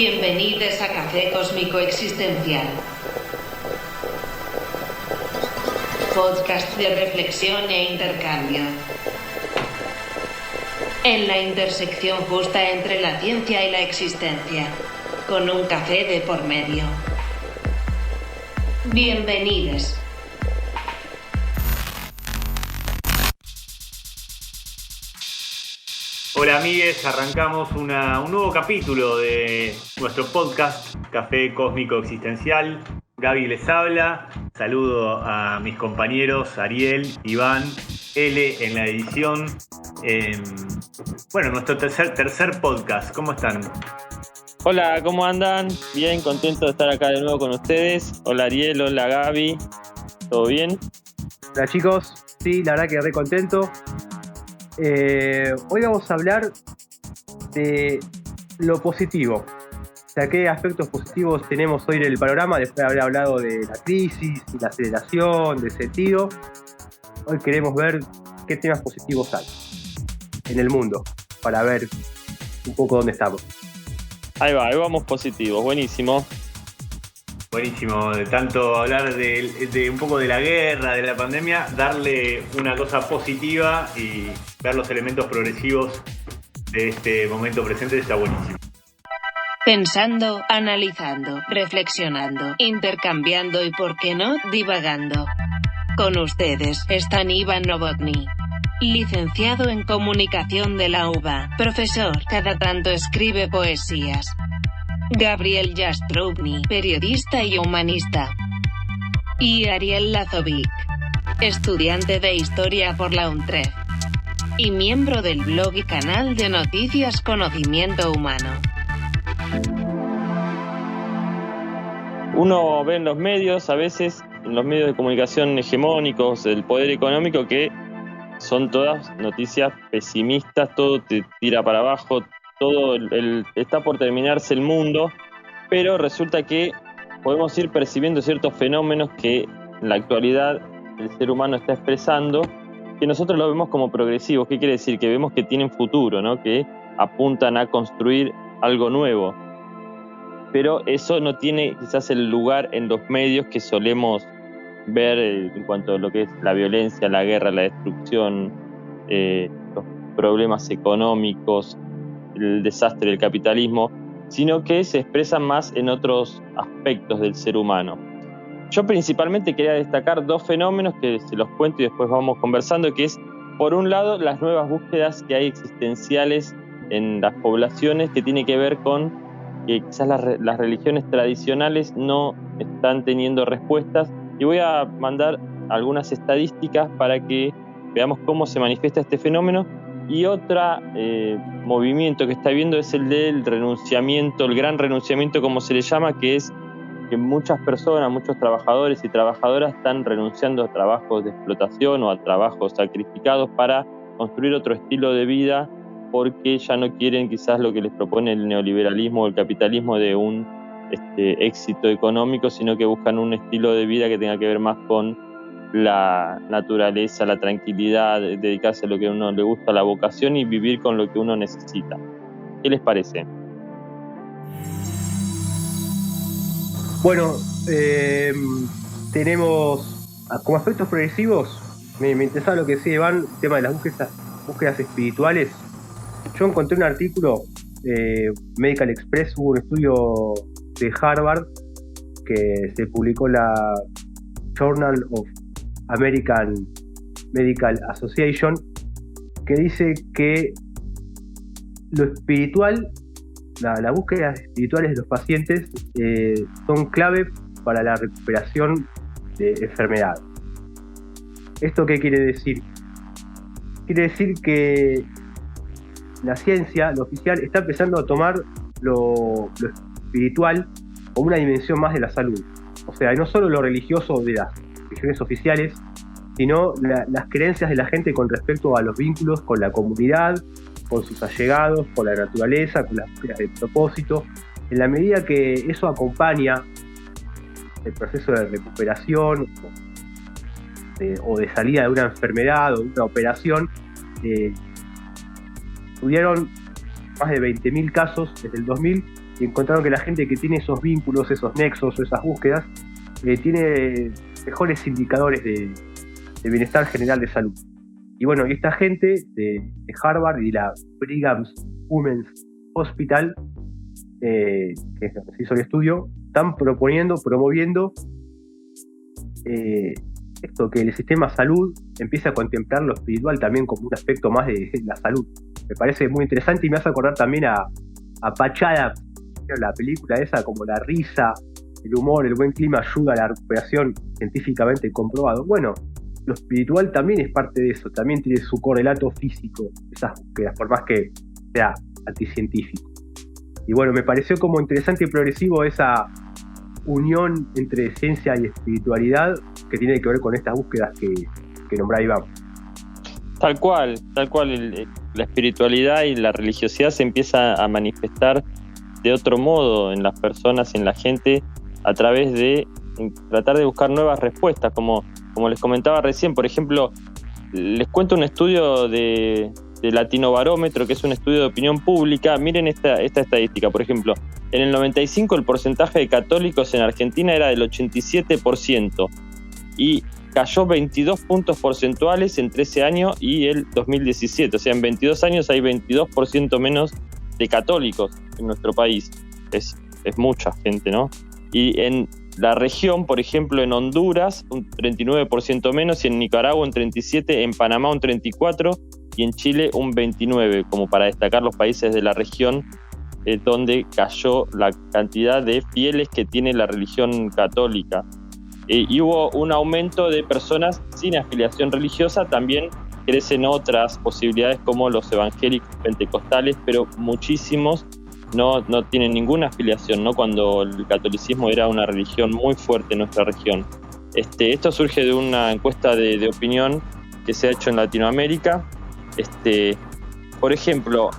Bienvenidos a Café Cósmico Existencial. Podcast de reflexión e intercambio. En la intersección justa entre la ciencia y la existencia, con un café de por medio. Bienvenidos. Hola amigues, arrancamos un nuevo capítulo de nuestro podcast Café Cósmico Existencial. Gaby les habla, saludo a mis compañeros Ariel, Iván, L en la edición. Nuestro tercer podcast, ¿cómo están? Hola, ¿cómo andan? Bien, contento de estar acá de nuevo con ustedes. Hola Ariel, hola Gaby, ¿todo bien? Hola chicos, sí, la verdad que re contento. Hoy vamos a hablar de lo positivo. O sea, qué aspectos positivos tenemos hoy en el panorama, después de haber hablado de la crisis y la aceleración, del sentido. Hoy queremos ver qué temas positivos hay en el mundo, para ver un poco dónde estamos. Ahí vamos positivos, buenísimo. Buenísimo, de tanto hablar de un poco de la guerra, de la pandemia, darle una cosa positiva y ver los elementos progresivos de este momento presente está buenísimo. Pensando, analizando, reflexionando, intercambiando y, por qué no, divagando. Con ustedes están Iván Novotny, licenciado en Comunicación de la UBA, profesor, cada tanto escribe poesías. Gabriel Jastroubny, periodista y humanista. Y Ariel Lazovic, estudiante de Historia por la UNTREF. Y miembro del blog y canal de noticias Conocimiento Humano. Uno ve en los medios, a veces, en los medios de comunicación hegemónicos, del poder económico, que son todas noticias pesimistas, todo te tira para abajo, todo está por terminarse el mundo, pero resulta que podemos ir percibiendo ciertos fenómenos que en la actualidad el ser humano está expresando, que nosotros los vemos como progresivos. ¿Qué quiere decir? Que vemos que tienen futuro, ¿no? Que apuntan a construir algo nuevo. Pero eso no tiene quizás el lugar en los medios que solemos ver en cuanto a lo que es la violencia, la guerra, la destrucción, los problemas económicos, el desastre del capitalismo, sino que se expresan más en otros aspectos del ser humano. Yo principalmente quería destacar dos fenómenos que se los cuento y después vamos conversando, que es, por un lado, las nuevas búsquedas que hay existenciales en las poblaciones, que tiene que ver con que quizás las religiones tradicionales no están teniendo respuestas, y voy a mandar algunas estadísticas para que veamos cómo se manifiesta este fenómeno. Y otro movimiento que está viendo es el del renunciamiento, el gran renunciamiento como se le llama, que es que muchas personas, muchos trabajadores y trabajadoras están renunciando a trabajos de explotación o a trabajos sacrificados para construir otro estilo de vida, porque ya no quieren quizás lo que les propone el neoliberalismo o el capitalismo de un éxito económico, sino que buscan un estilo de vida que tenga que ver más con la naturaleza, la tranquilidad, dedicarse a lo que a uno le gusta, la vocación, y vivir con lo que uno necesita. ¿Qué les parece? Bueno, tenemos como aspectos progresivos, me interesaba lo que decía Iván, el tema de las búsquedas espirituales. Yo encontré un artículo de Medical Express, hubo un estudio de Harvard que se publicó en la Journal of American Medical Association, que dice que lo espiritual, la búsqueda espirituales de los pacientes son clave para la recuperación de enfermedad. ¿Esto qué quiere decir? Quiere decir que la ciencia, lo oficial, está empezando a tomar lo espiritual como una dimensión más de la salud. O sea, no solo lo religioso de las religiones oficiales, sino las creencias de la gente con respecto a los vínculos con la comunidad, con sus allegados, con la naturaleza, con las búsquedas de propósito. En la medida que eso acompaña el proceso de recuperación o de salida de una enfermedad o de una operación, estudiaron más de 20.000 casos desde el 2000 y encontraron que la gente que tiene esos vínculos, esos nexos o esas búsquedas, tiene mejores indicadores de bienestar general de salud. Y bueno, y esta gente de Harvard y la Brigham Women's Hospital, que es donde se hizo el estudio, están promoviendo esto, que el sistema salud empiece a contemplar lo espiritual también como un aspecto más de la salud. Me parece muy interesante y me hace acordar también a Pachada, la película esa, como la risa, el humor, el buen clima ayuda a la recuperación, científicamente comprobado. Bueno, lo espiritual también es parte de eso, también tiene su correlato físico, esas búsquedas, por más que sea anticientífico. Y bueno, me pareció como interesante y progresivo esa unión entre ciencia y espiritualidad que tiene que ver con estas búsquedas que nombraba Iván. Tal cual, la espiritualidad y la religiosidad se empieza a manifestar de otro modo en las personas y en la gente a través de tratar de buscar nuevas respuestas, como les comentaba recién. Por ejemplo, les cuento un estudio de Latinobarómetro, que es un estudio de opinión pública. Miren esta estadística, por ejemplo, en el 95 el porcentaje de católicos en Argentina era del 87% y cayó 22 puntos porcentuales entre ese año y el 2017. O sea, en 22 años hay 22% menos de católicos en nuestro país. Es mucha gente, ¿no? Y en la región, por ejemplo, en Honduras, un 39% menos, y en Nicaragua un 37%, en Panamá un 34% y en Chile un 29%, como para destacar los países de la región donde cayó la cantidad de fieles que tiene la religión católica. Y hubo un aumento de personas sin afiliación religiosa. También crecen otras posibilidades como los evangélicos pentecostales, pero muchísimos no tienen ninguna afiliación, ¿no? Cuando el catolicismo era una religión muy fuerte en nuestra región. Esto surge de una encuesta de opinión que se ha hecho en Latinoamérica. Por ejemplo,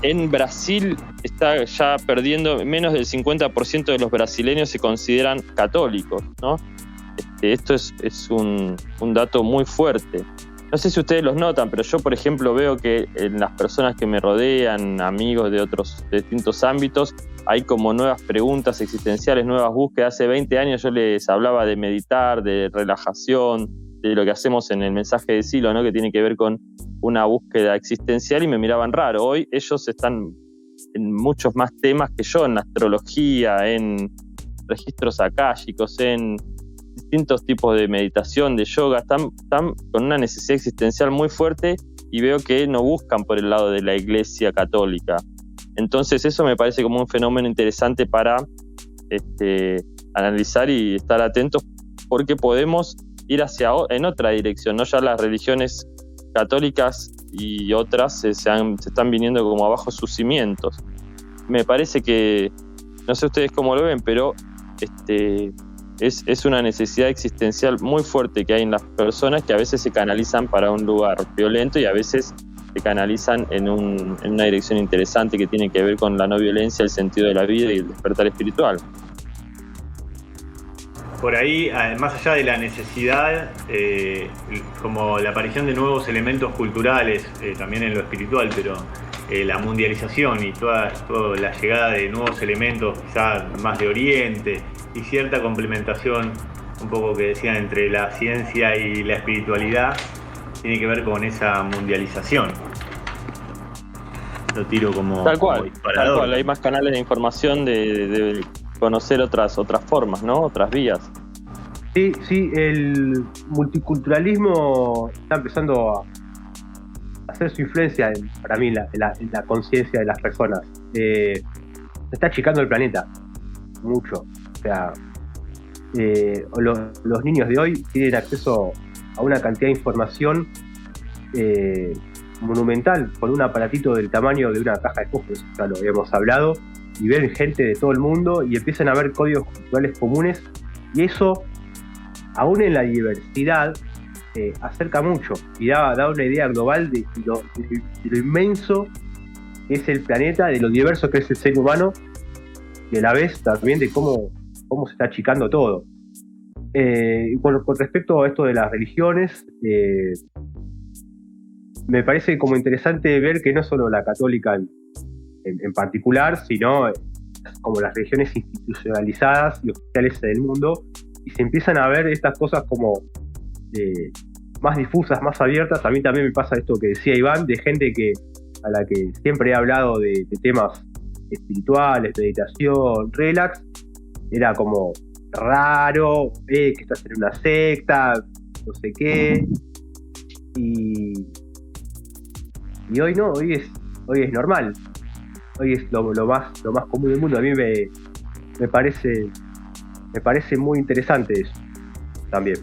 en Brasil está ya perdiendo, menos del 50% de los brasileños se consideran católicos, ¿no? Esto es un dato muy fuerte. No sé si ustedes los notan, pero yo, por ejemplo, veo que en las personas que me rodean, amigos de otros distintos ámbitos, hay como nuevas preguntas existenciales, nuevas búsquedas. Hace 20 años yo les hablaba de meditar, de relajación, de lo que hacemos en el mensaje de Silo, ¿no? Que tiene que ver con una búsqueda existencial, y me miraban raro. Hoy ellos están en muchos más temas que yo, en la astrología, en registros akáshicos, en distintos tipos de meditación, de yoga. Están con una necesidad existencial muy fuerte y veo que no buscan por el lado de la Iglesia católica. Entonces eso me parece como un fenómeno interesante para analizar y estar atentos, porque podemos ir en otra dirección, ¿no? Ya las religiones católicas y otras se están viniendo como abajo sus cimientos. Me parece que, no sé ustedes cómo lo ven, pero es una necesidad existencial muy fuerte que hay en las personas, que a veces se canalizan para un lugar violento y a veces se canalizan en una dirección interesante que tiene que ver con la no violencia, el sentido de la vida y el despertar espiritual. Por ahí, más allá de la necesidad, como la aparición de nuevos elementos culturales, también en lo espiritual, pero la mundialización y toda la llegada de nuevos elementos, quizás más de Oriente, y cierta complementación, un poco que decían, entre la ciencia y la espiritualidad, tiene que ver con esa mundialización. Lo tiro como disparador. Tal cual, hay más canales de información, de conocer otras formas, ¿no? Otras vías. Sí, el multiculturalismo está empezando a hacer su influencia para mí en la conciencia de las personas. Se está achicando el planeta mucho. O sea, los niños de hoy tienen acceso a una cantidad de información monumental, con un aparatito del tamaño de una caja de fósforos, ya lo habíamos hablado, y ven gente de todo el mundo y empiezan a ver códigos culturales comunes, y eso, aún en la diversidad, acerca mucho y da una idea global de lo inmenso que es el planeta, de lo diverso que es el ser humano, y a la vez también de cómo se está achicando todo. Con respecto a esto de las religiones, me parece como interesante ver que no solo la católica en particular, sino como las religiones institucionalizadas y oficiales del mundo, y se empiezan a ver estas cosas como más difusas, más abiertas. A mí también me pasa esto que decía Iván, de gente a la que siempre he hablado de temas espirituales, meditación, relax, era como raro, que estás en una secta, no sé qué, y hoy no, hoy es normal, hoy es lo más común del mundo. A mí me parece muy interesante eso también.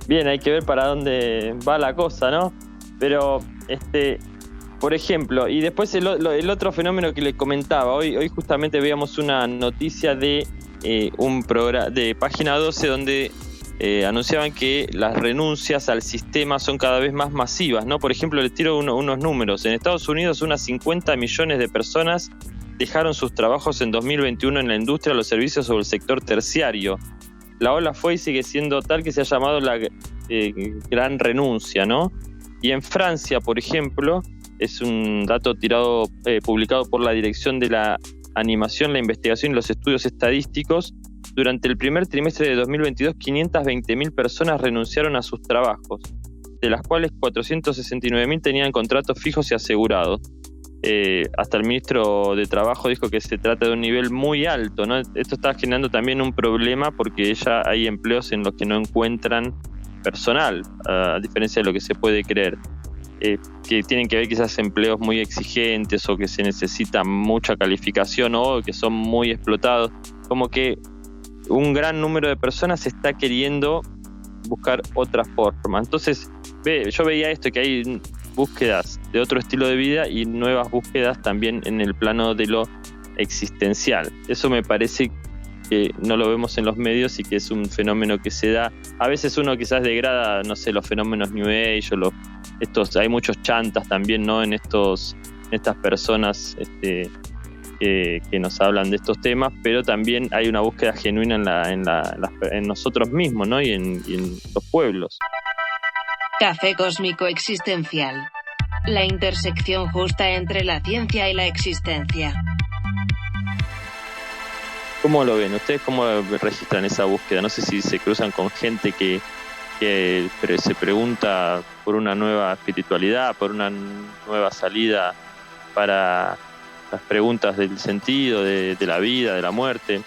Bien, hay que ver para dónde va la cosa, ¿no? Pero, por ejemplo, y después el otro fenómeno que les comentaba, hoy justamente veíamos una noticia de un programa de Página 12 donde anunciaban que las renuncias al sistema son cada vez más masivas, ¿no? Por ejemplo, les tiro unos números. En Estados Unidos, unas 50 millones de personas dejaron sus trabajos en 2021 en la industria, los servicios o el sector terciario. La ola fue y sigue siendo tal que se ha llamado la gran renuncia, ¿no? Y en Francia, por ejemplo, es un dato publicado por la Dirección de la Animación, la Investigación y los Estudios Estadísticos. Durante el primer trimestre de 2022, 520.000 personas renunciaron a sus trabajos, de las cuales 469.000 tenían contratos fijos y asegurados. Hasta el ministro de Trabajo dijo que se trata de un nivel muy alto, ¿no? Esto está generando también un problema porque ya hay empleos en los que no encuentran personal, a diferencia de lo que se puede creer, que tienen que ver quizás empleos muy exigentes o que se necesita mucha calificación o que son muy explotados. Como que un gran número de personas está queriendo buscar otra forma. Entonces, yo veía esto, que hay búsquedas de otro estilo de vida y nuevas búsquedas también en el plano de lo existencial. Eso me parece que no lo vemos en los medios y que es un fenómeno que se da. A veces uno quizás degrada, no sé, los fenómenos New Age o hay muchos chantas también, ¿no? En estas personas que nos hablan de estos temas, pero también hay una búsqueda genuina en nosotros mismos, ¿no? y en los pueblos. Café Cósmico Existencial. La intersección justa entre la ciencia y la existencia. ¿Cómo lo ven? ¿Ustedes cómo registran esa búsqueda? No sé si se cruzan con gente que se pregunta por una nueva espiritualidad, por una nueva salida para las preguntas del sentido, de la vida, de la muerte.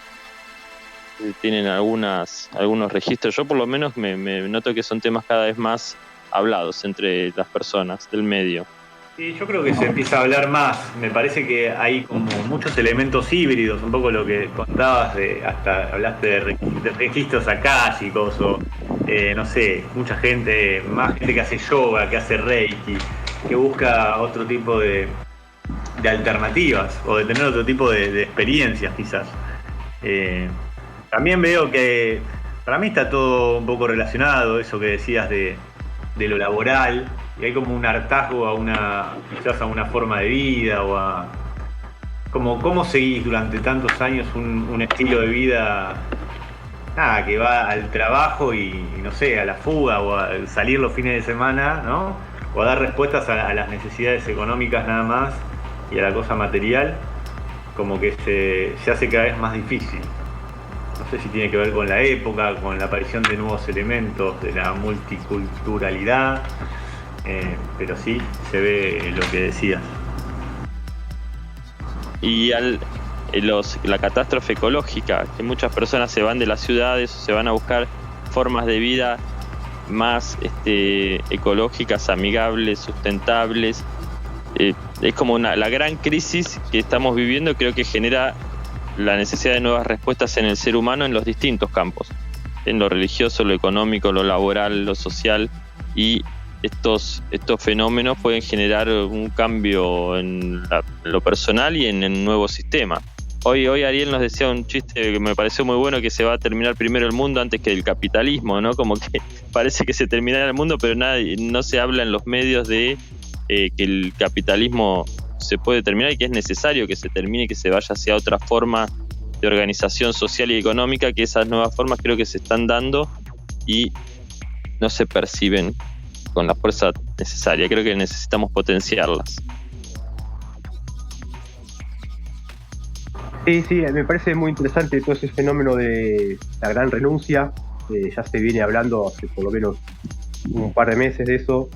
Tienen algunos registros. Yo por lo menos me noto que son temas cada vez más hablados entre las personas del medio. Sí, yo creo que se empieza a hablar más. Me parece que hay como muchos elementos híbridos, un poco lo que contabas, hasta hablaste de registros akáshicos o no sé, más gente que hace yoga, que hace reiki, que busca otro tipo de alternativas o de tener otro tipo de experiencias quizás. También veo que para mí está todo un poco relacionado, eso que decías de lo laboral, y hay como un hartazgo quizás a una forma de vida o a cómo seguís durante tantos años un estilo de vida que va al trabajo y no sé, a la fuga o a salir los fines de semana, ¿no? O a dar respuestas a las necesidades económicas nada más y a la cosa material, como que se hace cada vez más difícil. No sé si tiene que ver con la época, con la aparición de nuevos elementos, de la multiculturalidad, pero sí se ve lo que decías. Y la catástrofe ecológica, que muchas personas se van de las ciudades o se van a buscar formas de vida más ecológicas, amigables, sustentables. Es como la gran crisis que estamos viviendo, creo que genera la necesidad de nuevas respuestas en el ser humano en los distintos campos, en lo religioso, lo económico, lo laboral, lo social, y estos fenómenos pueden generar un cambio en lo personal y en el nuevo sistema. Hoy Ariel nos decía un chiste que me pareció muy bueno, que se va a terminar primero el mundo antes que el capitalismo, ¿no? Como que parece que se terminará el mundo, pero no se habla en los medios de que el capitalismo se puede terminar y que es necesario que se termine y que se vaya hacia otra forma de organización social y económica, que esas nuevas formas creo que se están dando y no se perciben con la fuerza necesaria. Creo que necesitamos potenciarlas. Sí, me parece muy interesante todo ese fenómeno de la gran renuncia. Ya se viene hablando hace por lo menos un par de meses de eso.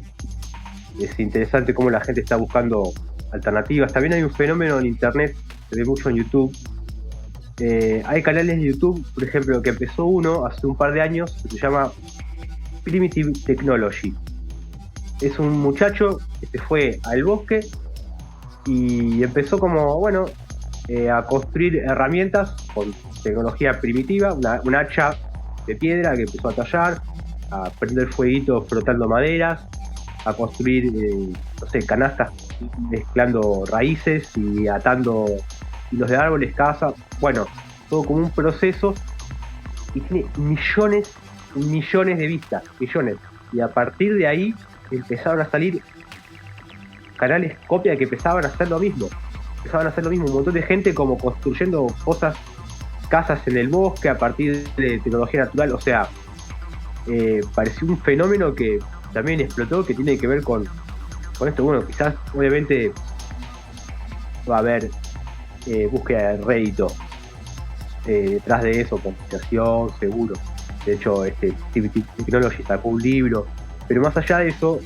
Es interesante cómo la gente está buscando alternativas. También hay un fenómeno en internet, se ve mucho en YouTube. Hay canales de YouTube, por ejemplo, que empezó uno hace un par de años, que se llama Primitive Technology. Es un muchacho que se fue al bosque y empezó como, a construir herramientas con tecnología primitiva, una hacha de piedra que empezó a tallar, a prender fueguito frotando maderas, a construir, canastas mezclando raíces y atando hilos de árboles, casas, todo como un proceso, y tiene millones de vistas, millones. Y a partir de ahí empezaron a salir canales copia que empezaban a hacer lo mismo, un montón de gente como construyendo casas en el bosque a partir de tecnología natural. O sea, pareció un fenómeno que también explotó, que tiene que ver con esto. Quizás obviamente va a haber búsqueda de rédito detrás de eso, compensación, seguro. De hecho, Technology sacó un libro, pero más allá de eso,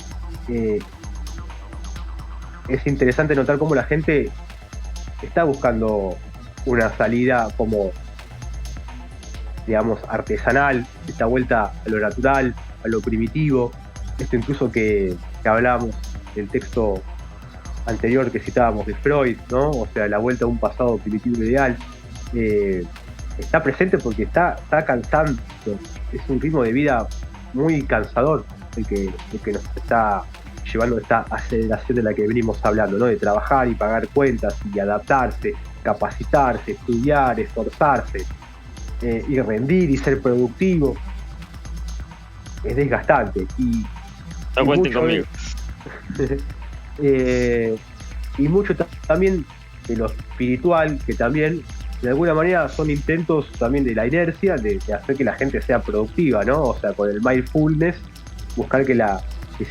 es interesante notar cómo la gente está buscando una salida como, digamos, artesanal, esta vuelta a lo natural, a lo primitivo. Esto incluso que hablábamos del texto anterior que citábamos de Freud, ¿no? O sea, la vuelta a un pasado primitivo ideal. Está presente porque está cansando. Es un ritmo de vida muy cansador el que nos está llevando esta aceleración de la que venimos hablando, ¿no? De trabajar y pagar cuentas y adaptarse, capacitarse, estudiar, esforzarse, y rendir y ser productivo. Es desgastante. No cuenten conmigo. Y mucho también de lo espiritual, que también de alguna manera son intentos también de la inercia de hacer que la gente sea productiva, ¿no? O sea, con el mindfulness, buscar que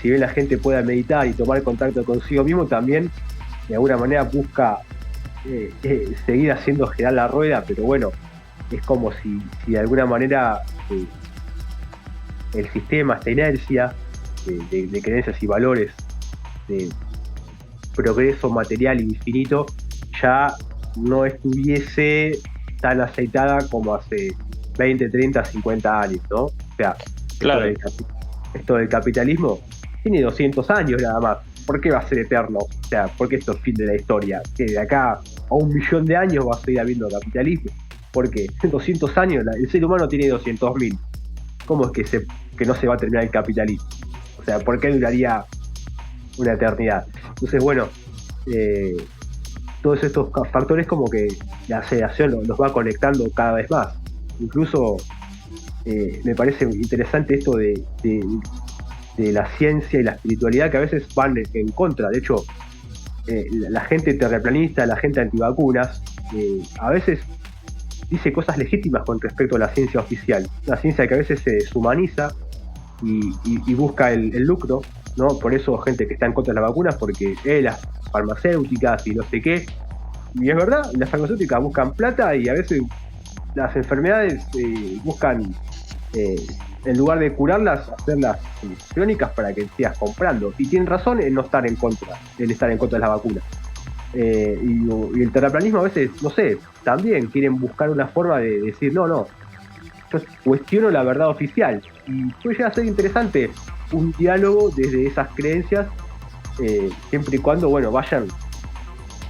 si bien la gente pueda meditar y tomar contacto consigo mismo, también de alguna manera busca seguir haciendo girar la rueda, pero es como si de alguna manera el sistema, esta inercia de creencias y valores de progreso material infinito, ya no estuviese tan aceitada como hace 20, 30, 50 años, ¿no? O sea, claro. Esto del capitalismo tiene 200 años nada más. ¿Por qué va a ser eterno? O sea, ¿por qué esto es el fin de la historia? Que de acá a 1.000.000 de años va a seguir habiendo capitalismo. Porque 200 años, el ser humano tiene 200.000. ¿Cómo es que no se va a terminar el capitalismo? O sea, ¿por qué duraría una eternidad? Entonces, todos estos factores como que la aceleración los va conectando cada vez más. Incluso me parece interesante esto de la ciencia y la espiritualidad, que a veces van en contra. De hecho, la gente terraplanista, la gente antivacunas, a veces dice cosas legítimas con respecto a la ciencia oficial. Una ciencia que a veces se deshumaniza y busca el lucro, ¿no? Por eso gente que está en contra de las vacunas, porque las farmacéuticas y no sé qué. Y es verdad, las farmacéuticas buscan plata y a veces las enfermedades buscan, en lugar de curarlas, hacerlas crónicas para que sigas comprando. Y tienen razón en estar en contra de las vacunas. Y el terraplanismo a veces, no sé, también quieren buscar una forma de decir, no, yo cuestiono la verdad oficial. Y puede llegar a ser interesante un diálogo desde esas creencias, siempre y cuando, vayan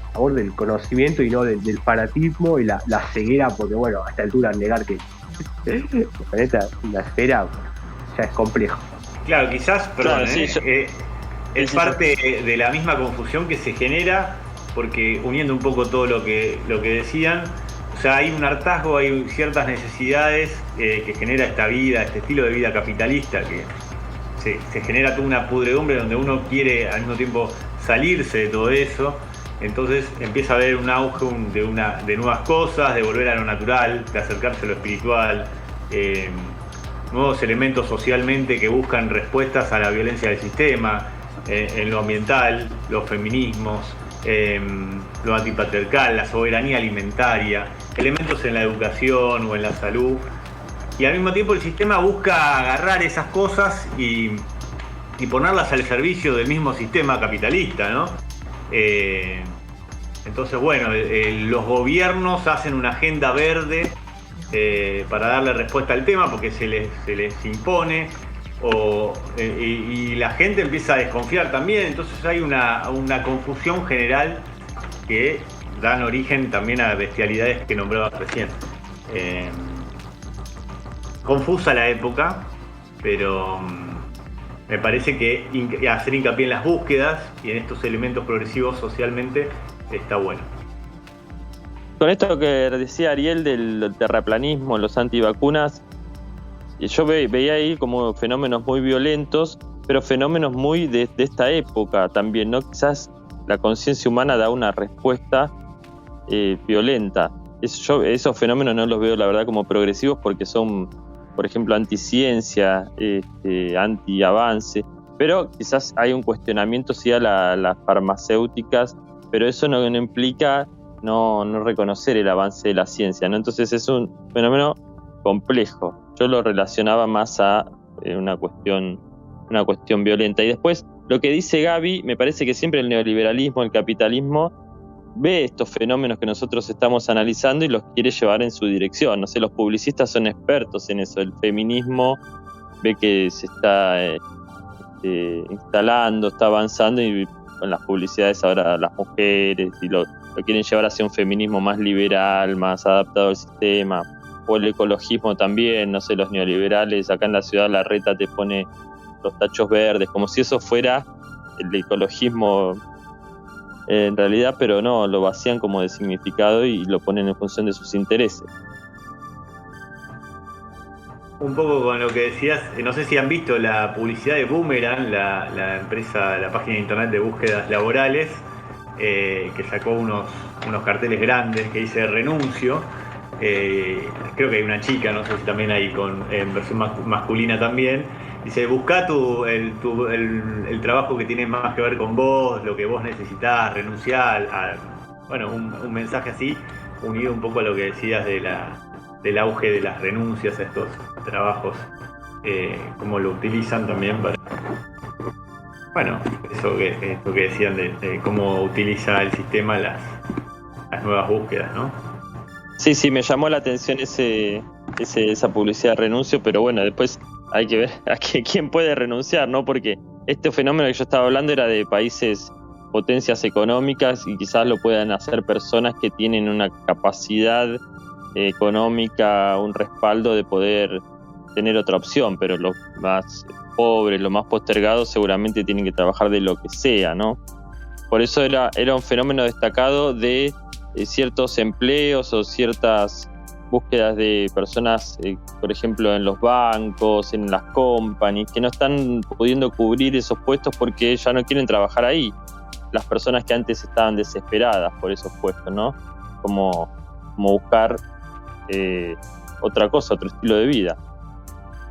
a favor del conocimiento y no del fanatismo y la ceguera, porque a esta altura negar que el planeta es una esfera ya es complejo. Claro, quizás, perdón, claro, es parte de la misma confusión que se genera, porque uniendo un poco todo lo que decían, o sea, hay un hartazgo, hay ciertas necesidades que genera esta vida, este estilo de vida capitalista, que se genera toda una pudredumbre donde uno quiere al mismo tiempo salirse de todo eso. Entonces empieza a haber un auge de nuevas cosas, de volver a lo natural, de acercarse a lo espiritual, nuevos elementos socialmente que buscan respuestas a la violencia del sistema, en lo ambiental, los feminismos, lo antipatriarcal, la soberanía alimentaria, elementos en la educación o en la salud. Y al mismo tiempo el sistema busca agarrar esas cosas y ponerlas al servicio del mismo sistema capitalista, ¿no? Entonces, bueno, los gobiernos hacen una agenda verde para darle respuesta al tema porque se les impone, y la gente empieza a desconfiar también. Entonces hay una confusión general que dan origen también a bestialidades que nombraba recién. Confusa la época, pero me parece que hacer hincapié en las búsquedas y en estos elementos progresivos socialmente está bueno. Con esto que decía Ariel del terraplanismo, los antivacunas, yo veía ahí como fenómenos muy violentos, pero fenómenos muy de esta época también, ¿no? Quizás la conciencia humana da una respuesta violenta. Yo esos fenómenos no los veo, la verdad, como progresivos porque son, por ejemplo, anticiencia, anti-avance, pero quizás hay un cuestionamiento sí a las farmacéuticas, pero eso no implica no reconocer el avance de la ciencia, ¿no? Entonces es un fenómeno complejo. Yo lo relacionaba más a una cuestión violenta. Y después, lo que dice Gaby, me parece que siempre el neoliberalismo, el capitalismo, ve estos fenómenos que nosotros estamos analizando y los quiere llevar en su dirección. No sé, los publicistas son expertos en eso. El feminismo ve que se está instalando, está avanzando, y con las publicidades ahora las mujeres y lo quieren llevar hacia un feminismo más liberal, más adaptado al sistema. O el ecologismo también, no sé, los neoliberales, acá en la ciudad Larreta te pone los tachos verdes, como si eso fuera el ecologismo en realidad, pero no, lo vacían como de significado y lo ponen en función de sus intereses. Un poco con lo que decías, no sé si han visto la publicidad de Boomerang, la empresa, la página de internet de búsquedas laborales, que sacó unos carteles grandes que dice renuncio. Creo que hay una chica, no sé si también hay en versión masculina también. Dice, buscá el trabajo que tiene más que ver con vos, lo que vos necesitás, renunciar. Bueno, un mensaje así, unido un poco a lo que decías del auge de las renuncias a estos trabajos, cómo lo utilizan también para... Bueno, esto que decían de cómo utiliza el sistema las nuevas búsquedas, ¿no? Sí, me llamó la atención esa publicidad de renuncio, pero bueno, después hay que ver a quién puede renunciar, ¿no? Porque este fenómeno que yo estaba hablando era de países, potencias económicas, y quizás lo puedan hacer personas que tienen una capacidad económica, un respaldo de poder tener otra opción, pero los más pobres, los más postergados seguramente tienen que trabajar de lo que sea, ¿no? Por eso era un fenómeno destacado de ciertos empleos o ciertas búsquedas de personas, por ejemplo, en los bancos, en las companies, que no están pudiendo cubrir esos puestos porque ya no quieren trabajar ahí. Las personas que antes estaban desesperadas por esos puestos, ¿no? Como buscar otra cosa, otro estilo de vida.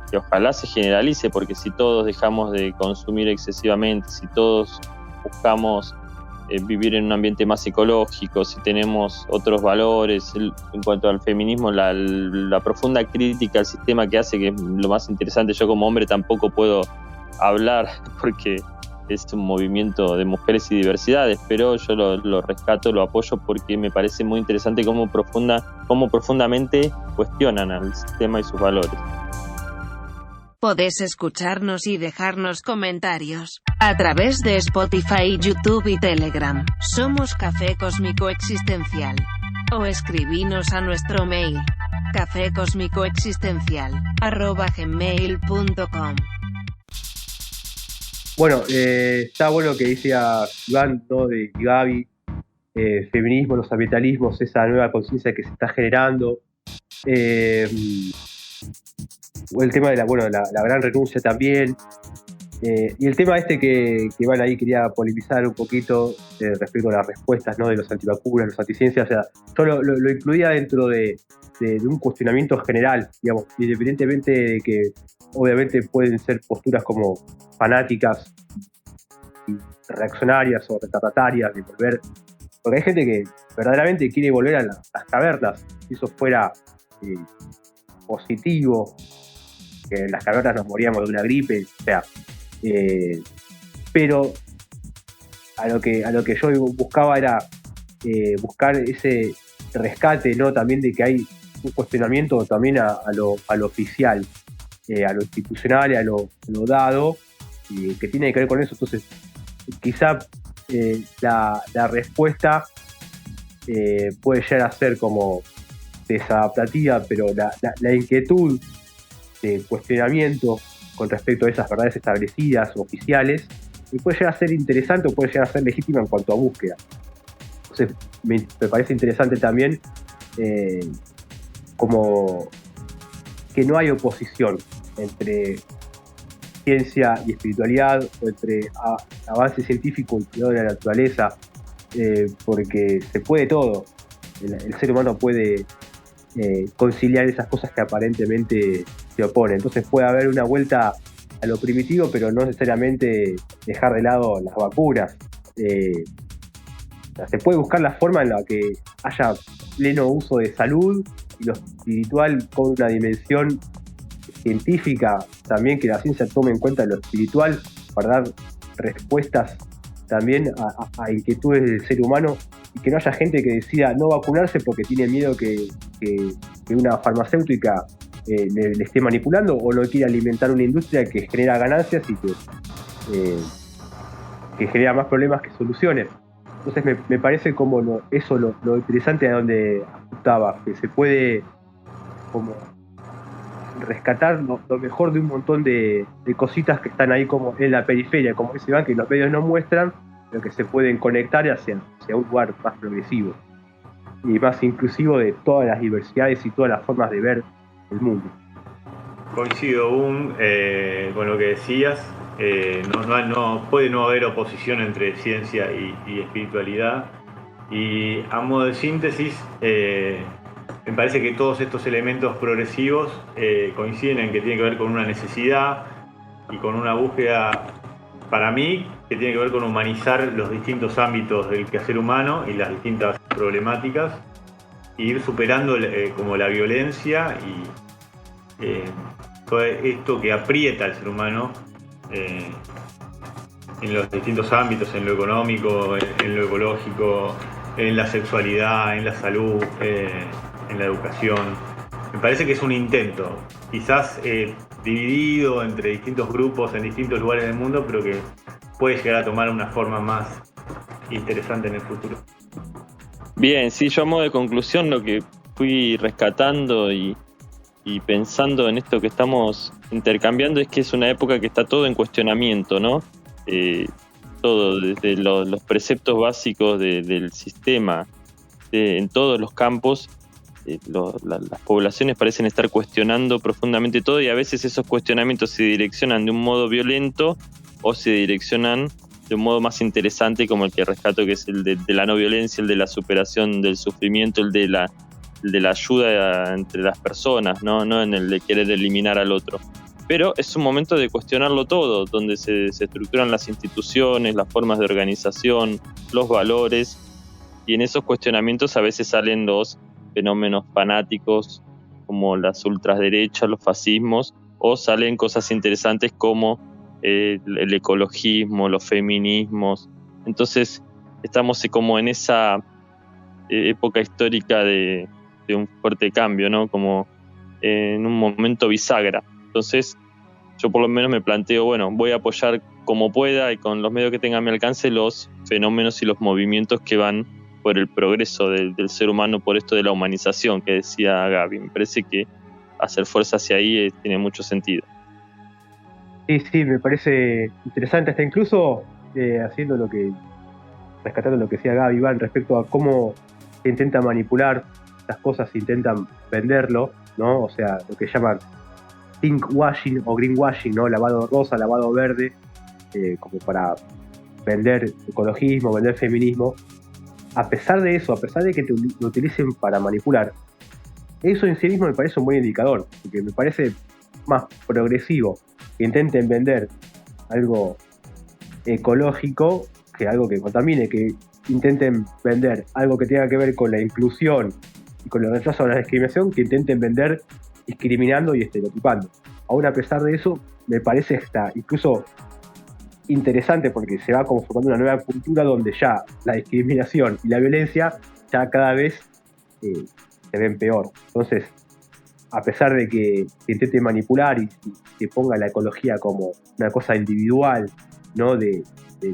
Que ojalá se generalice, porque si todos dejamos de consumir excesivamente, si todos buscamos vivir en un ambiente más ecológico, si tenemos otros valores, en cuanto al feminismo, la profunda crítica al sistema que hace, que es lo más interesante. Yo como hombre tampoco puedo hablar porque es un movimiento de mujeres y diversidades, pero yo lo rescato, lo apoyo porque me parece muy interesante cómo profundamente cuestionan al sistema y sus valores. Podés escucharnos y dejarnos comentarios a través de Spotify, YouTube y Telegram. Somos Café Cósmico Existencial. O escribinos a nuestro mail cafecosmicoexistencial@gmail.com. Bueno, está bueno lo que decía Iván, ¿no? Y Gaby, feminismo, los ambientalismos, esa nueva conciencia que se está generando. El tema de la gran renuncia también. Y el tema que Iván ahí quería polemizar un poquito respecto a las respuestas, ¿no? De los antivacunas, los anticiencias. O sea, yo lo incluía dentro de un cuestionamiento general, digamos, independientemente de que obviamente pueden ser posturas como fanáticas y reaccionarias o retardatarias, de volver Porque hay gente que verdaderamente quiere volver a las cavernas. Si eso fuera positivo, que en las cavernas nos moríamos de una gripe, o sea, pero a lo que yo buscaba era buscar ese rescate, ¿no? También de que hay un cuestionamiento también a lo oficial, a lo institucional, a lo dado, y que tiene que ver con eso. Entonces, quizá la respuesta puede llegar a ser como desadaptativa, pero la inquietud de cuestionamiento con respecto a esas verdades establecidas, oficiales, y puede llegar a ser interesante o puede llegar a ser legítima en cuanto a búsqueda. Entonces, me parece interesante también como que no hay oposición entre ciencia y espiritualidad, o entre avance científico y cuidado de la naturaleza, porque se puede todo. El ser humano puede conciliar esas cosas que aparentemente se oponen. Entonces puede haber una vuelta a lo primitivo, pero no necesariamente dejar de lado las vacunas. Se puede buscar la forma en la que haya pleno uso de salud y lo espiritual con una dimensión científica, también que la ciencia tome en cuenta lo espiritual para dar respuestas también a inquietudes del ser humano, y que no haya gente que decida no vacunarse porque tiene miedo que una farmacéutica le esté manipulando, o no quiere alimentar una industria que genera ganancias y que genera más problemas que soluciones. Entonces me parece como lo interesante a donde apuntaba, que se puede como rescatar lo mejor de un montón de cositas que están ahí como en la periferia, como dice Iván, que los medios no muestran, pero que se pueden conectar hacia un lugar más progresivo y más inclusivo de todas las diversidades y todas las formas de ver el mundo. Coincido con lo que decías. No puede no haber oposición entre ciencia y espiritualidad, y a modo de síntesis me parece que todos estos elementos progresivos coinciden en que tiene que ver con una necesidad y con una búsqueda, para mí, que tiene que ver con humanizar los distintos ámbitos del quehacer humano y las distintas problemáticas, e ir superando como la violencia y todo esto que aprieta al ser humano en los distintos ámbitos, en lo económico, en lo ecológico, en la sexualidad, en la salud, en la educación. Me parece que es un intento, quizás dividido entre distintos grupos en distintos lugares del mundo, pero que puede llegar a tomar una forma más interesante en el futuro. Bien, sí, yo a modo de conclusión lo que fui rescatando y pensando en esto que estamos intercambiando es que es una época que está todo en cuestionamiento, ¿no? Todo, desde los preceptos básicos del sistema, en todos los campos, las poblaciones parecen estar cuestionando profundamente todo, y a veces esos cuestionamientos se direccionan de un modo violento o se direccionan de un modo más interesante, como el que rescato, que es el de la no violencia, el de la superación del sufrimiento, el de la ayuda entre las personas, no en el de querer eliminar al otro. Pero es un momento de cuestionarlo todo, donde se estructuran las instituciones, las formas de organización, los valores, y en esos cuestionamientos a veces salen los fenómenos fanáticos como las ultraderechas, los fascismos, o salen cosas interesantes como el ecologismo, los feminismos. Entonces estamos como en esa época histórica de un fuerte cambio, ¿no? Como en un momento bisagra. Entonces yo por lo menos me planteo, bueno, voy a apoyar como pueda y con los medios que tenga a mi alcance los fenómenos y los movimientos que van por el progreso del ser humano, por esto de la humanización que decía Gaby. Me parece que hacer fuerza hacia ahí tiene mucho sentido. Sí, me parece interesante, hasta incluso rescatando lo que decía Gaby, Iván, respecto a cómo se intenta manipular las cosas, se intentan venderlo, ¿no? O sea, lo que llaman pinkwashing o greenwashing, ¿no? Lavado rosa, lavado verde, como para vender ecologismo, vender feminismo. A pesar de eso, a pesar de que lo utilicen para manipular, eso en sí mismo me parece un buen indicador, porque me parece más progresivo que intenten vender algo ecológico que algo que contamine, que intenten vender algo que tenga que ver con la inclusión y con el rechazo a la discriminación que intenten vender discriminando y estereotipando. Aún a pesar de eso, me parece que está incluso interesante porque se va conformando una nueva cultura donde ya la discriminación y la violencia ya cada vez se ven peor. Entonces, a pesar de que intente manipular y que ponga la ecología como una cosa individual, ¿no? De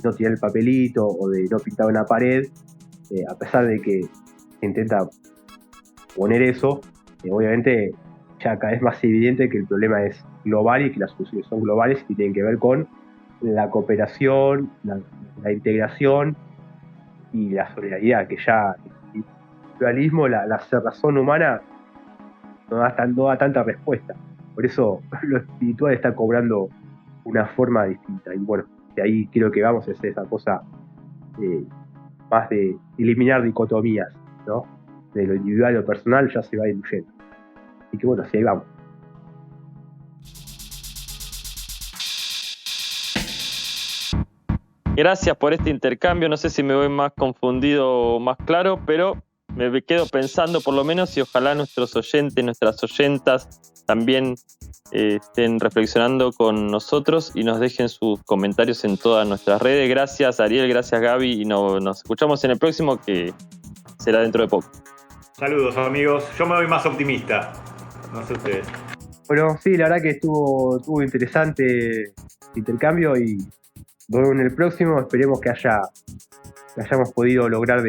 no tirar el papelito o de no pintar una pared, a pesar de que intenta poner eso, obviamente ya cada vez más evidente que el problema es global y que las soluciones son globales y tienen que ver con la cooperación, la integración y la solidaridad, que ya el individualismo, la cerrazón humana no da tanta respuesta. Por eso lo espiritual está cobrando una forma distinta. Y bueno, de ahí creo que vamos a hacer esa cosa más de eliminar dicotomías, ¿no? De lo individual y lo personal ya se va diluyendo. Así que bueno, así ahí vamos. Gracias por este intercambio. No sé si me voy más confundido o más claro, pero me quedo pensando por lo menos y ojalá nuestros oyentes, nuestras oyentas también estén reflexionando con nosotros y nos dejen sus comentarios en todas nuestras redes. Gracias Ariel, gracias Gaby y nos escuchamos en el próximo que será dentro de poco. Saludos amigos, yo me voy más optimista, no sé ustedes. Bueno, sí, la verdad que estuvo interesante el intercambio y nos vemos en el próximo. Esperemos que hayamos podido lograr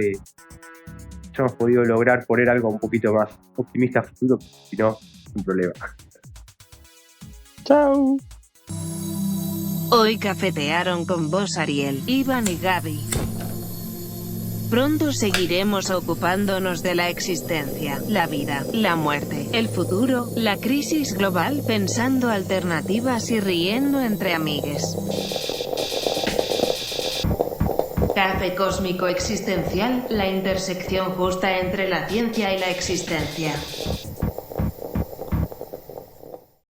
poner algo un poquito más optimista a futuro, si no, sin problema. Chao. Hoy cafetearon con vos Ariel, Iván y Gaby. Pronto seguiremos ocupándonos de la existencia, la vida, la muerte, el futuro, la crisis global, pensando alternativas y riendo entre amigues. Café Cósmico Existencial, la intersección justa entre la ciencia y la existencia.